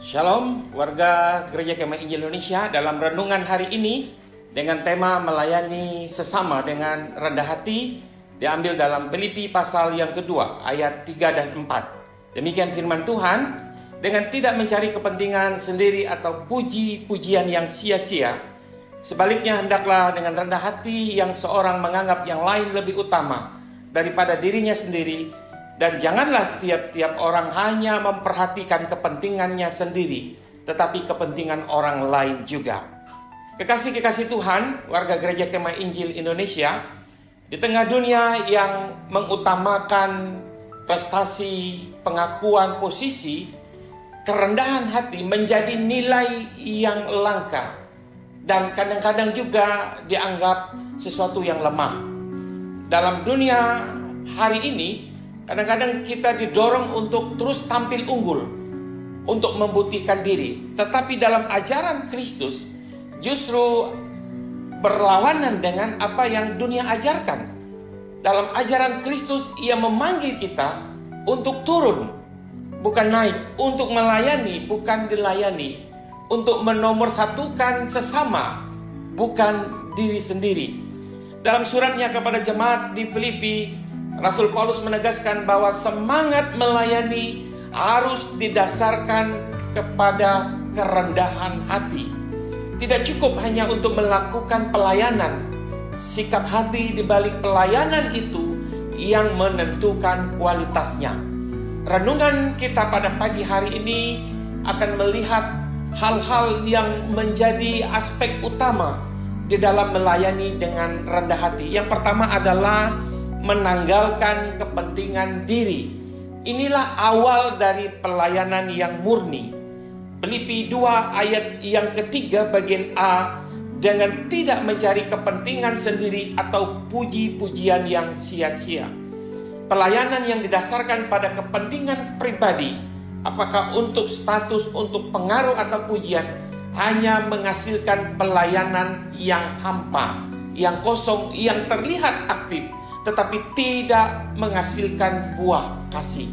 Shalom warga Gereja Kemah Injil Indonesia. Dalam renungan hari ini dengan tema melayani sesama dengan rendah hati, diambil dalam Filipi pasal yang kedua ayat 3 dan 4. Demikian firman Tuhan, dengan tidak mencari kepentingan sendiri atau puji-pujian yang sia-sia. Sebaliknya hendaklah dengan rendah hati yang seorang menganggap yang lain lebih utama daripada dirinya sendiri. Dan janganlah tiap-tiap orang hanya memperhatikan kepentingannya sendiri, tetapi kepentingan orang lain juga. Kekasih-kekasih Tuhan, warga Gereja Kemah Injil Indonesia, di tengah dunia yang mengutamakan prestasi, pengakuan, posisi, kerendahan hati menjadi nilai yang langka. Dan kadang-kadang juga dianggap sesuatu yang lemah. Dalam dunia hari ini, kadang-kadang kita didorong untuk terus tampil unggul, untuk membuktikan diri. Tetapi dalam ajaran Kristus justru berlawanan dengan apa yang dunia ajarkan. Dalam ajaran Kristus ia memanggil kita untuk turun, bukan naik, untuk melayani, bukan dilayani, untuk menomorsatukan sesama, bukan diri sendiri. Dalam suratnya kepada jemaat di Filipi, Rasul Paulus menegaskan bahwa semangat melayani harus didasarkan kepada kerendahan hati. Tidak cukup hanya untuk melakukan pelayanan. Sikap hati di balik pelayanan itu yang menentukan kualitasnya. Renungan kita pada pagi hari ini akan melihat hal-hal yang menjadi aspek utama di dalam melayani dengan rendah hati. Yang pertama adalah menanggalkan kepentingan diri. Inilah awal dari pelayanan yang murni. Filipi 2 ayat yang ketiga bagian A, dengan tidak mencari kepentingan sendiri atau puji-pujian yang sia-sia. Pelayanan yang didasarkan pada kepentingan pribadi, apakah untuk status, untuk pengaruh atau pujian, hanya menghasilkan pelayanan yang hampa, yang kosong, yang terlihat aktif, tetapi tidak menghasilkan buah kasih.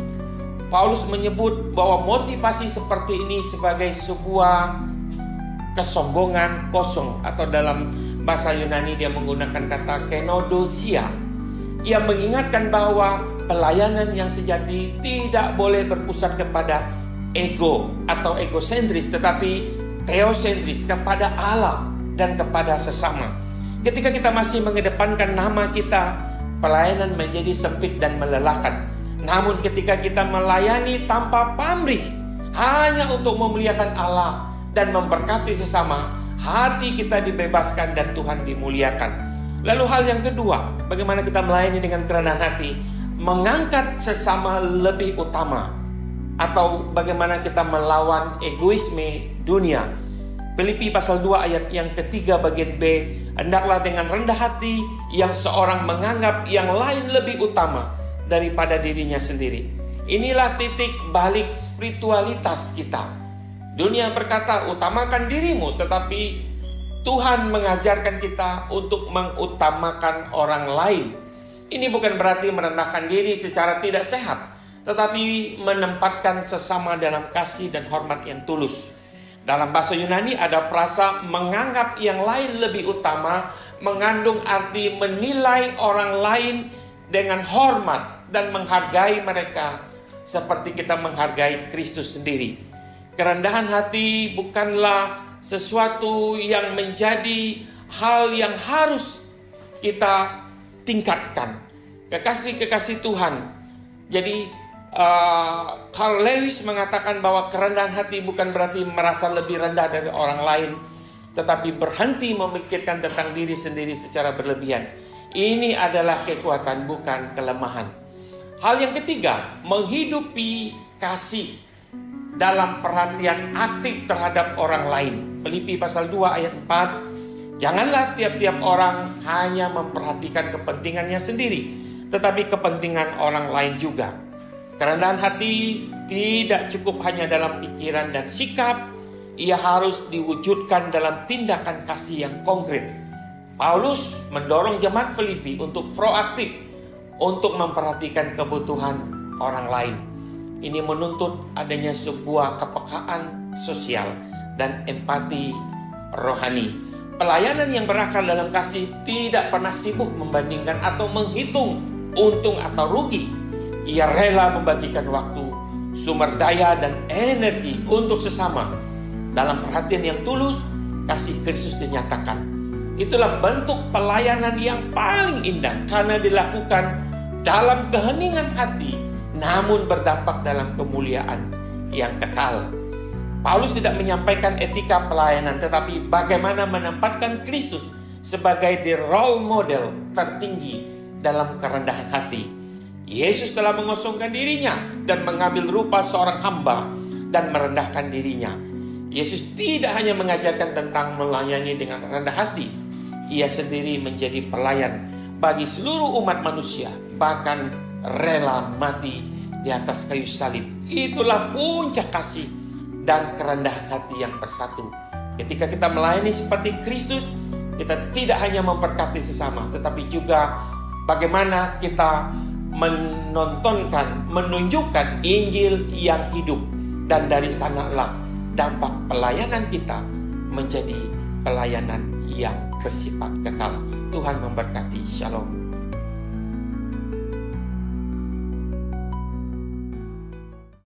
Paulus menyebut bahwa motivasi seperti ini sebagai sebuah kesombongan kosong, atau dalam bahasa Yunani dia menggunakan kata kenodosia. Ia mengingatkan bahwa pelayanan yang sejati tidak boleh berpusat kepada ego atau egosentris, tetapi teosentris, kepada Allah dan kepada sesama. Ketika kita masih mengedepankan nama kita, pelayanan menjadi sempit dan melelahkan. Namun ketika kita melayani tanpa pamrih, hanya untuk memuliakan Allah dan memberkati sesama, hati kita dibebaskan dan Tuhan dimuliakan. Lalu hal yang kedua, bagaimana kita melayani dengan kerendahan hati? Mengangkat sesama lebih utama, atau bagaimana kita melawan egoisme dunia. Filipi pasal 2 ayat yang ketiga bagian B, hendaklah dengan rendah hati yang seorang menganggap yang lain lebih utama daripada dirinya sendiri. Inilah titik balik spiritualitas kita. Dunia berkata utamakan dirimu, tetapi Tuhan mengajarkan kita untuk mengutamakan orang lain. Ini bukan berarti merendahkan diri secara tidak sehat, tetapi menempatkan sesama dalam kasih dan hormat yang tulus. Dalam bahasa Yunani ada frasa menganggap yang lain lebih utama, mengandung arti menilai orang lain dengan hormat dan menghargai mereka seperti kita menghargai Kristus sendiri. Kerendahan hati bukanlah sesuatu yang menjadi hal yang harus kita tingkatkan. Kekasih-kekasih Tuhan. Jadi Carl Lewis mengatakan bahwa kerendahan hati bukan berarti merasa lebih rendah dari orang lain, tetapi berhenti memikirkan tentang diri sendiri secara berlebihan. Ini adalah kekuatan, bukan kelemahan. Hal yang ketiga, menghidupi kasih dalam perhatian aktif terhadap orang lain. Filipi pasal 2 ayat 4, janganlah tiap-tiap orang hanya memperhatikan kepentingannya sendiri, tetapi kepentingan orang lain juga. Kerendahan hati tidak cukup hanya dalam pikiran dan sikap, ia harus diwujudkan dalam tindakan kasih yang konkret. Paulus mendorong jemaat Filipi untuk proaktif, untuk memperhatikan kebutuhan orang lain. ini menuntut adanya sebuah kepekaan sosial dan empati rohani. Pelayanan yang berakar dalam kasih tidak pernah sibuk membandingkan atau menghitung untung atau rugi. Ia rela membagikan waktu, sumber daya, dan energi untuk sesama. Dalam perhatian yang tulus, kasih Kristus dinyatakan. Itulah bentuk pelayanan yang paling indah karena dilakukan dalam keheningan hati, namun berdampak dalam kemuliaan yang kekal. Paulus tidak menyampaikan etika pelayanan, tetapi bagaimana menempatkan Kristus sebagai the role model tertinggi dalam kerendahan hati. Yesus telah mengosongkan dirinya dan mengambil rupa seorang hamba dan merendahkan dirinya. Yesus tidak hanya mengajarkan tentang melayani dengan rendah hati. Ia sendiri menjadi pelayan bagi seluruh umat manusia, bahkan rela mati di atas kayu salib. Itulah puncak kasih dan kerendahan hati yang bersatu. Ketika kita melayani seperti Kristus, kita tidak hanya memberkati sesama, tetapi juga bagaimana kita menunjukkan Injil yang hidup. Dan dari sanalah dampak pelayanan kita menjadi pelayanan yang bersifat kekal. Tuhan memberkati. Shalom.